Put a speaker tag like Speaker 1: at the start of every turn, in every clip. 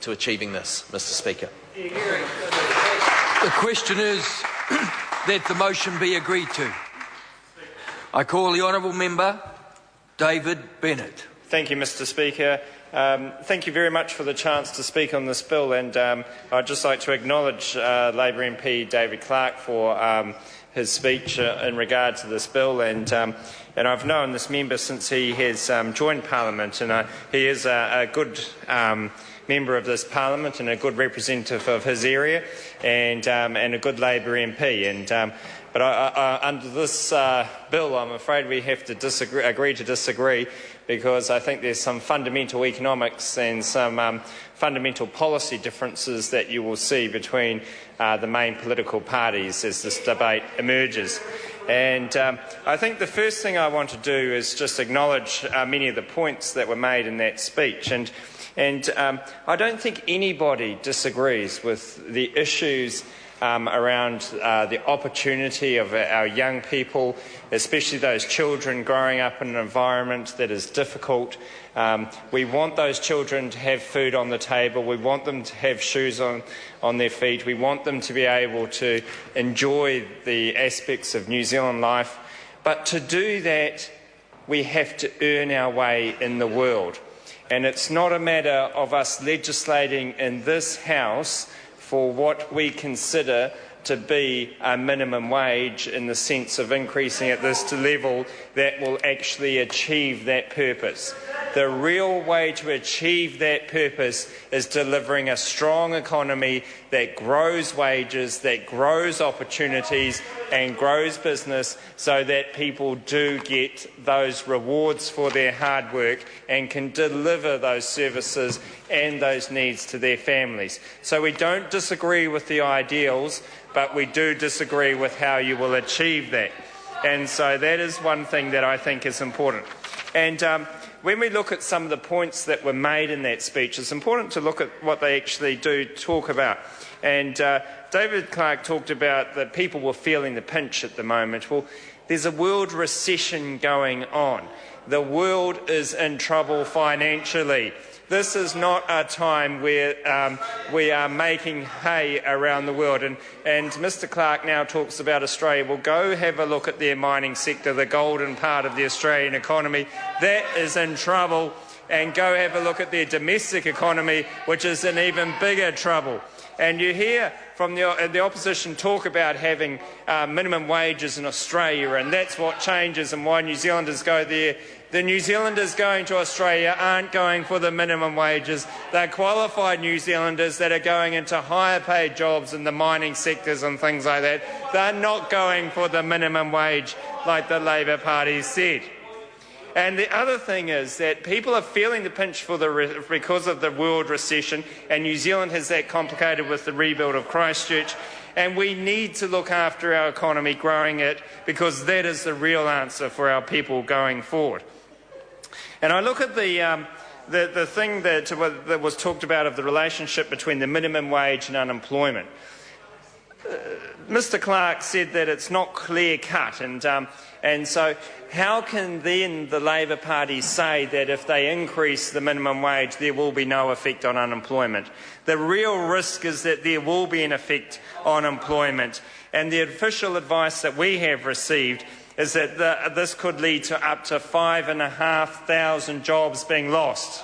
Speaker 1: to achieving this, Mr Speaker?
Speaker 2: The question is that the motion be agreed to. I call the honourable member David Bennett.
Speaker 3: Thank you, Mr Speaker. Thank you very much for the chance to speak on this bill, and I'd just like to acknowledge Labour MP David Clark for his speech in regard to this bill, and I've known this member since he has joined Parliament, and he is a good member of this Parliament and a good representative of his area, and a good Labour MP. But under this bill, I'm afraid we have to agree to disagree, because I think there's some fundamental economics and some fundamental policy differences that you will see between the main political parties as this debate emerges. And I think the first thing I want to do is just acknowledge many of the points that were made in that speech. And I don't think anybody disagrees with the issues around the opportunity of our young people, especially those children growing up in an environment that is difficult. We want those children to have food on the table. We want them to have shoes on their feet. We want them to be able to enjoy the aspects of New Zealand life. But to do that, we have to earn our way in the world. And it's not a matter of us legislating in this House for what we consider to be a minimum wage, in the sense of increasing at this level that will actually achieve that purpose. The real way to achieve that purpose is delivering a strong economy that grows wages, that grows opportunities and grows business, so that people do get those rewards for their hard work and can deliver those services and those needs to their families. So we don't disagree with the ideals, but we do disagree with how you will achieve that. And so that is one thing that I think is important. And when we look at some of the points that were made in that speech, it's important to look at what they actually do talk about. And David Clark talked about that people were feeling the pinch at the moment. Well, there's a world recession going on. The world is in trouble financially. This is not a time where we are making hay around the world. And Mr Clark now talks about Australia. Well, go have a look at their mining sector, the golden part of the Australian economy. That is in trouble. And go have a look at their domestic economy, which is in even bigger trouble. And you hear from the opposition talk about having minimum wages in Australia, and that's what changes and why New Zealanders go there. The New Zealanders going to Australia aren't going for the minimum wages. They're qualified New Zealanders that are going into higher paid jobs in the mining sectors and things like that. They're not going for the minimum wage like the Labour Party said. And the other thing is that people are feeling the pinch because of the world recession, and New Zealand has that complicated with the rebuild of Christchurch. And we need to look after our economy, growing it, because that is the real answer for our people going forward. And I look at the thing that was talked about of the relationship between the minimum wage and unemployment. Mr Clark said that it's not clear-cut, and so how can then the Labour Party say that if they increase the minimum wage there will be no effect on unemployment? The real risk is that there will be an effect on employment, and the official advice that we have received is that this could lead to up to 5,500 jobs being lost.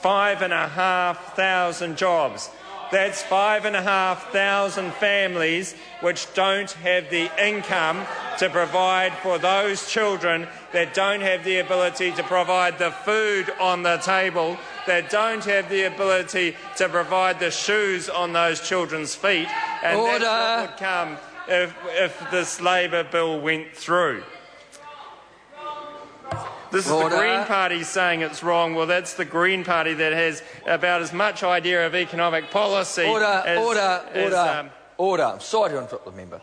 Speaker 3: 5,500 jobs. That's 5,500 families which don't have the income to provide for those children, that don't have the ability to provide the food on the table, that don't have the ability to provide the shoes on those children's feet. And that's what would come if this Labour bill went through. This is the Green Party saying it's wrong. Well, that's the Green Party that has about as much idea of economic policy
Speaker 2: Order. I'm sorry to interrupt the member.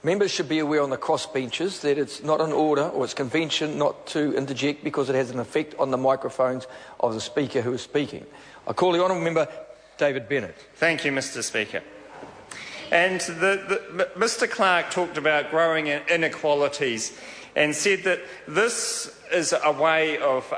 Speaker 2: Members should be aware on the crossbenches that it's not an order or it's convention not to interject, because it has an effect on the microphones of the speaker who is speaking. I call the honourable member David Bennett.
Speaker 3: Thank you, Mr Speaker. And Mr Clark talked about growing inequalities and said that this is a way of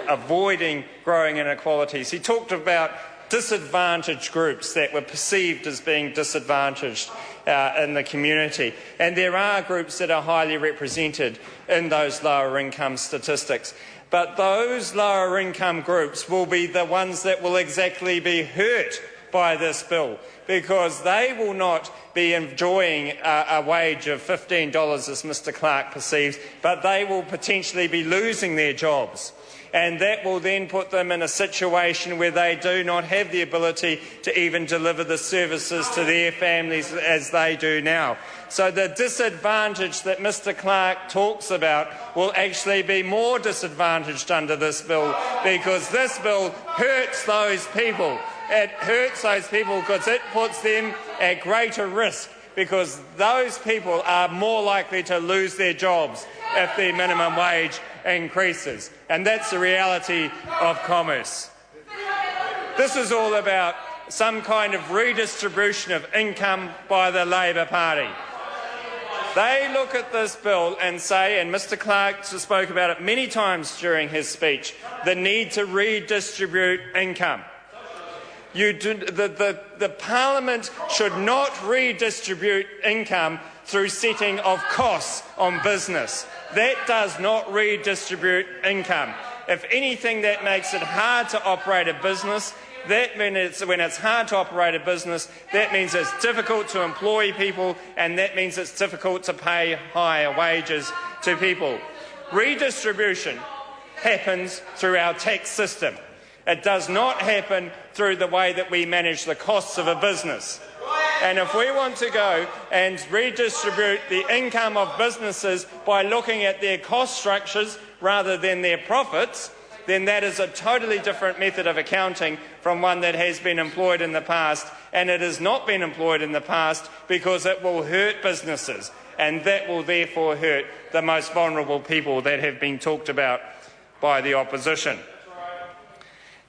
Speaker 3: avoiding growing inequalities. He talked about disadvantaged groups that were perceived as being disadvantaged in the community. And there are groups that are highly represented in those lower income statistics. But those lower income groups will be the ones that will exactly be hurt by this bill, because they will not be enjoying a wage of $15 as Mr Clark perceives, but they will potentially be losing their jobs. And that will then put them in a situation where they do not have the ability to even deliver the services to their families as they do now. So the disadvantage that Mr Clark talks about will actually be more disadvantaged under this bill, because this bill hurts those people. It hurts those people because it puts them at greater risk, because those people are more likely to lose their jobs if the minimum wage increases. And that's the reality of commerce. This is all about some kind of redistribution of income by the Labor Party. They look at this bill and say, and Mr Clark spoke about it many times during his speech, the need to redistribute income. The Parliament should not redistribute income through setting of costs on business. That does not redistribute income. If anything, that makes it hard to operate a business. When it's hard to operate a business, that means it's difficult to employ people, and that means it's difficult to pay higher wages to people. Redistribution happens through our tax system. It does not happen through the way that we manage the costs of a business. And if we want to go and redistribute the income of businesses by looking at their cost structures rather than their profits, then that is a totally different method of accounting from one that has been employed in the past. And it has not been employed in the past because it will hurt businesses, and that will therefore hurt the most vulnerable people that have been talked about by the opposition.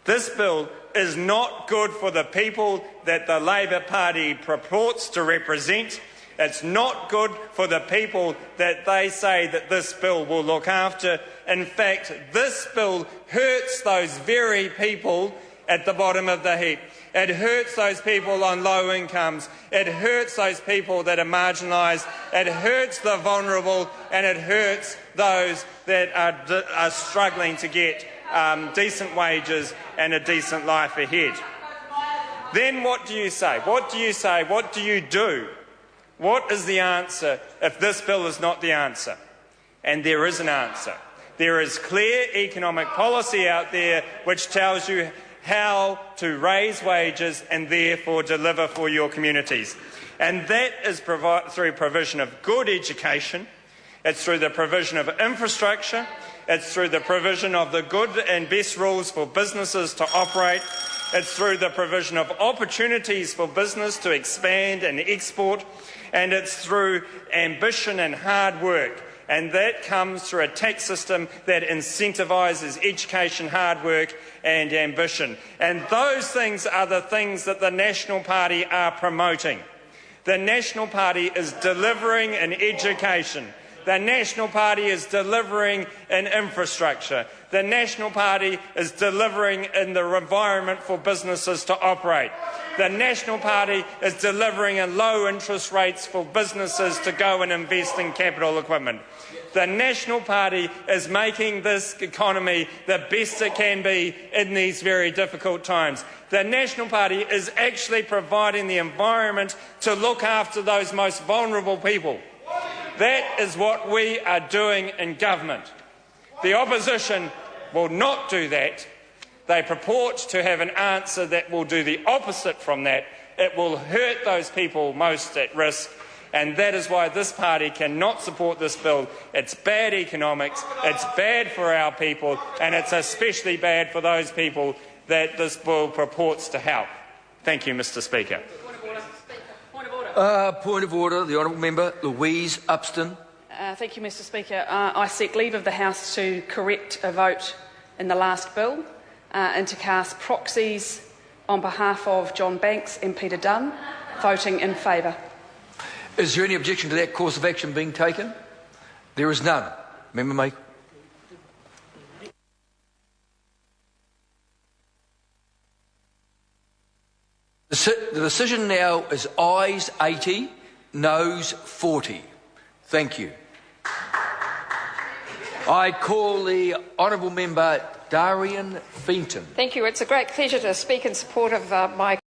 Speaker 3: This bill is not good for the people that the Labor Party purports to represent. It's not good for the people that they say that this bill will look after. In fact, this bill hurts those very people at the bottom of the heap. It hurts those people on low incomes. It hurts those people that are marginalised. It hurts the vulnerable, and it hurts those that are struggling to get decent wages and a decent life ahead. Then what do you say? What do you say? What do you do? What is the answer if this bill is not the answer? And there is an answer. There is clear economic policy out there which tells you how to raise wages and therefore deliver for your communities. And that is through provision of good education. It's through the provision of infrastructure. It's through the provision of the good and best rules for businesses to operate. It's through the provision of opportunities for business to expand and export. And it's through ambition and hard work. And that comes through a tax system that incentivises education, hard work and ambition. And those things are the things that the National Party are promoting. The National Party is delivering in education. The National Party is delivering in infrastructure. The National Party is delivering in the environment for businesses to operate. The National Party is delivering in low interest rates for businesses to go and invest in capital equipment. The National Party is making this economy the best it can be in these very difficult times. The National Party is actually providing the environment to look after those most vulnerable people. That is what we are doing in government. The opposition will not do that. They purport to have an answer that will do the opposite from that. It will hurt those people most at risk, and that is why this party cannot support this bill. It's bad economics, it's bad for our people, and it's especially bad for those people that this bill purports to help. Thank you, Mr Speaker.
Speaker 2: Point of order. The Honourable Member Louise Upston.
Speaker 4: Thank you, Mr Speaker. I seek leave of the House to correct a vote in the last bill and to cast proxies on behalf of John Banks and Peter Dunn, voting in favour.
Speaker 2: Is there any objection to that course of action being taken? There is none. Member May. The decision now is ayes 80, noes 40. Thank you. I call the honourable member Darian Fenton.
Speaker 5: Thank you. It's a great pleasure to speak in support of my